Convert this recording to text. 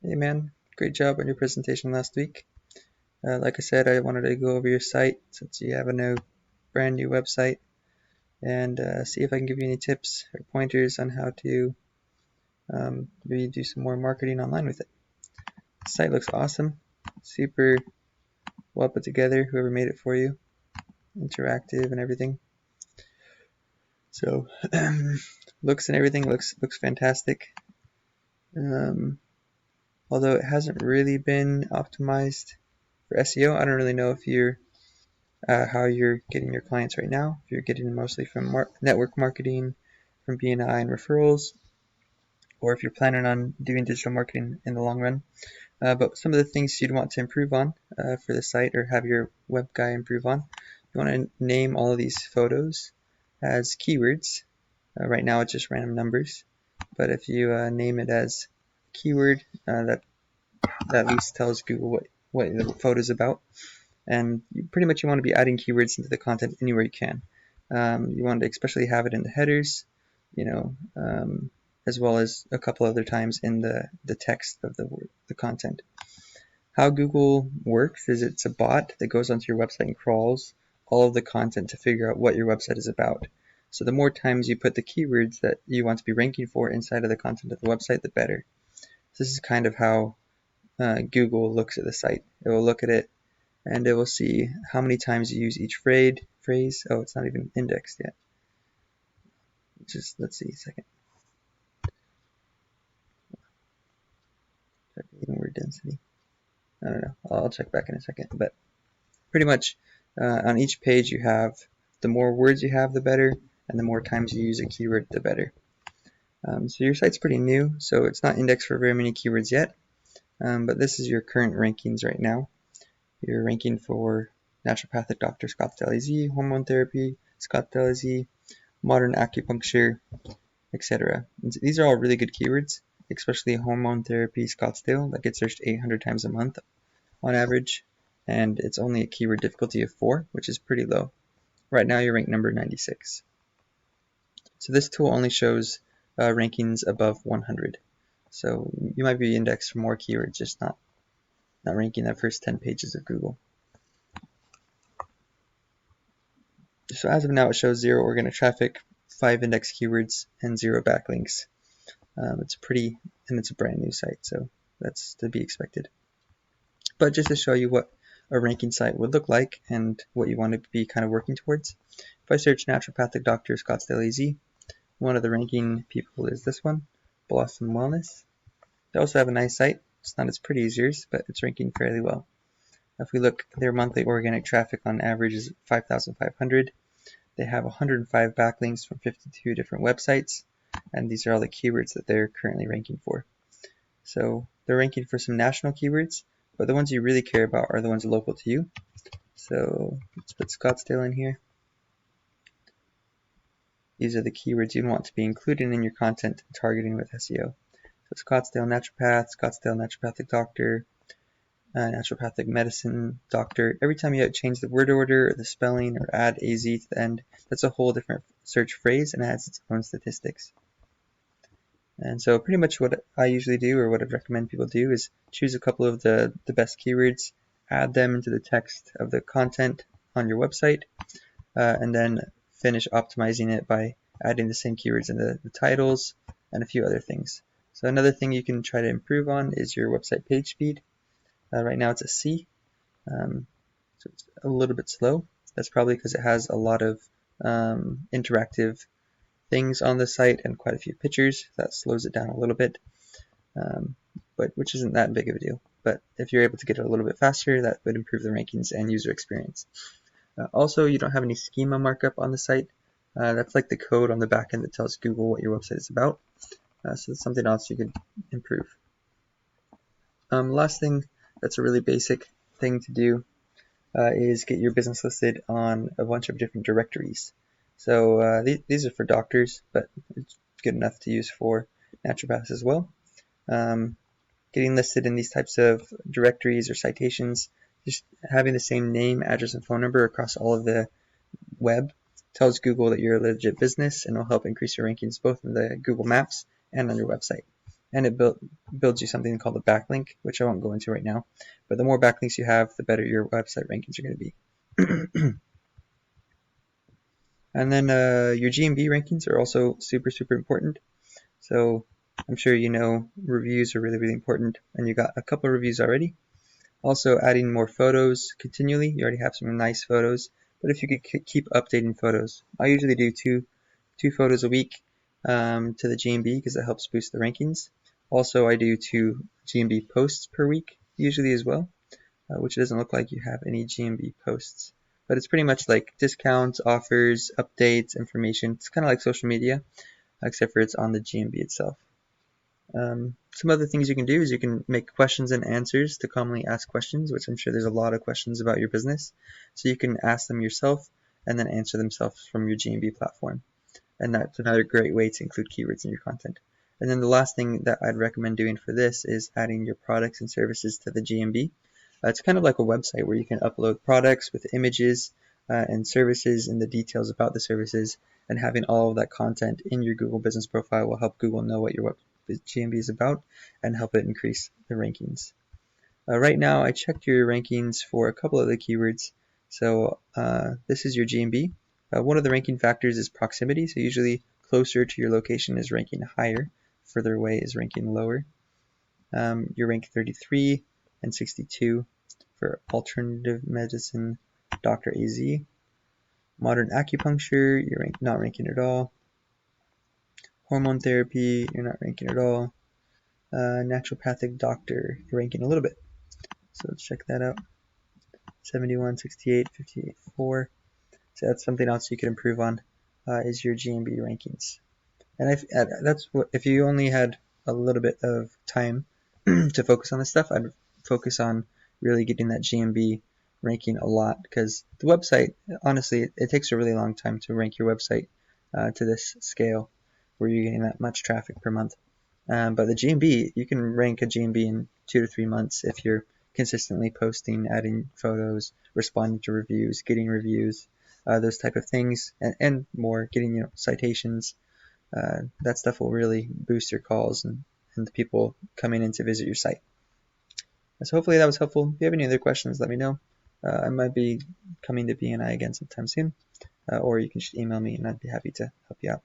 Hey man, great job on your presentation last week. Like I said, I wanted to go over your site since you have a brand new website and see if I can give you any tips or pointers on how to maybe do some more marketing online with it. The site looks awesome, super well put together, whoever made it for you, interactive and everything. So looks and everything looks fantastic. Although it hasn't really been optimized for SEO, I don't really know if you're how you're getting your clients right now. If you're getting mostly from network marketing, from BNI and referrals, or if you're planning on doing digital marketing in the long run. But some of the things you'd want to improve on for the site or have your web guy improve on, you want to name all of these photos as keywords. Right now it's just random numbers, but if you name it as keyword, that at least tells Google what the photo is about. And pretty much you want to be adding keywords into the content anywhere you can. You want to especially have it in the headers, as well as a couple other times in the text of the content. How Google works is it's a bot that goes onto your website and crawls all of the content to figure out what your website is about. So the more times you put the keywords that you want to be ranking for inside of the content of the website, the better. So this is kind of how Google looks at the site. It will look at it and it will see how many times you use each phrase. Oh, it's not even indexed yet. Let's see a second. Check even word density. I don't know. I'll check back in a second. But pretty much on each page you have the more words you have, the better, and the more times you use a keyword, the better. So your site's pretty new, so it's not indexed for very many keywords yet. But this is your current rankings right now. You're ranking for naturopathic doctor, Scottsdale AZ, hormone therapy, Scottsdale AZ, modern acupuncture, etc. These are all really good keywords, especially hormone therapy Scottsdale that gets searched 800 times a month on average, and it's only a keyword difficulty of 4, which is pretty low. Right now you're ranked number 96. So this tool only shows rankings above 100. So you might be indexed for more keywords, just not ranking the first 10 pages of Google. So as of now, it shows 0 organic traffic, 5 index keywords, and 0 backlinks. It's a brand new site, so that's to be expected. But just to show you what a ranking site would look like and what you want to be kind of working towards, if I search Naturopathic Doctor Scottsdale AZ, one of the ranking people is this one, Blossom Wellness. They also have a nice site. It's not as pretty as yours, but it's ranking fairly well. If we look, their monthly organic traffic on average is 5,500. They have 105 backlinks from 52 different websites, and these are all the keywords that they're currently ranking for. So they're ranking for some national keywords, but the ones you really care about are the ones local to you. So let's put Scottsdale in here. These are the keywords you'd want to be included in your content targeting with SEO. So Scottsdale Naturopath, Scottsdale Naturopathic Doctor, naturopathic medicine doctor. Every time you change the word order or the spelling or add AZ to the end, that's a whole different search phrase and adds its own statistics. And so pretty much what I usually do, or what I'd recommend people do, is choose a couple of the best keywords, add them into the text of the content on your website, and then finish optimizing it by adding the same keywords in the titles and a few other things. So another thing you can try to improve on is your website page speed. Right now it's a C, so it's a little bit slow. That's probably because it has a lot of interactive things on the site and quite a few pictures. That slows it down a little bit, but which isn't that big of a deal. But if you're able to get it a little bit faster, that would improve the rankings and user experience. Also, you don't have any schema markup on the site. That's like the code on the back end that tells Google what your website is about. So that's something else you could improve. Last thing that's a really basic thing to do is get your business listed on a bunch of different directories. So these are for doctors, but it's good enough to use for naturopaths as well. Getting listed in these types of directories or citations, just having the same name, address, and phone number across all of the web tells Google that you're a legit business and will help increase your rankings both in the Google Maps and on your website. and it builds you something called a backlink, which I won't go into right now. But the more backlinks you have, the better your website rankings are going to be. And then your GMB rankings are also super, super important. So I'm sure you know reviews are really, really important, and you got a couple of reviews already. Also adding more photos continually. You already have some nice photos, but if you could keep updating photos. I usually do two photos a week to the GMB because it helps boost the rankings. Also, I do 2 GMB posts per week usually as well, which doesn't look like you have any GMB posts. But it's pretty much like discounts, offers, updates, information. It's kind of like social media, except for it's on the GMB itself. Some other things you can do is you can make questions and answers to commonly asked questions, which I'm sure there's a lot of questions about your business. So you can ask them yourself and then answer themselves from your GMB platform. And that's another great way to include keywords in your content. And then the last thing that I'd recommend doing for this is adding your products and services to the GMB. It's kind of like a website where you can upload products with images and services and the details about the services, and having all of that content in your Google business profile will help Google know what your GMB is about and help it increase the rankings. Right now I checked your rankings for a couple of the keywords. So this is your GMB. One of the ranking factors is proximity, so usually closer to your location is ranking higher, further away is ranking lower. You're ranked 33 and 62 for alternative medicine, Dr. AZ. Modern acupuncture, you're not ranking at all. Hormone therapy, you're not ranking at all. Naturopathic doctor, you're ranking a little bit. So let's check that out. 71, 68, 58, 4. So that's something else you could improve on, is your GMB rankings. And that's what, if you only had a little bit of time to focus on this stuff, I'd focus on really getting that GMB ranking a lot, because the website, honestly, it takes a really long time to rank your website to this scale where you're getting that much traffic per month. But the GMB, you can rank a GMB in 2 to 3 months if you're consistently posting, adding photos, responding to reviews, getting reviews, those type of things, and more, getting citations. That stuff will really boost your calls and the people coming in to visit your site. So hopefully that was helpful. If you have any other questions, let me know. I might be coming to BNI again sometime soon, or you can just email me and I'd be happy to help you out.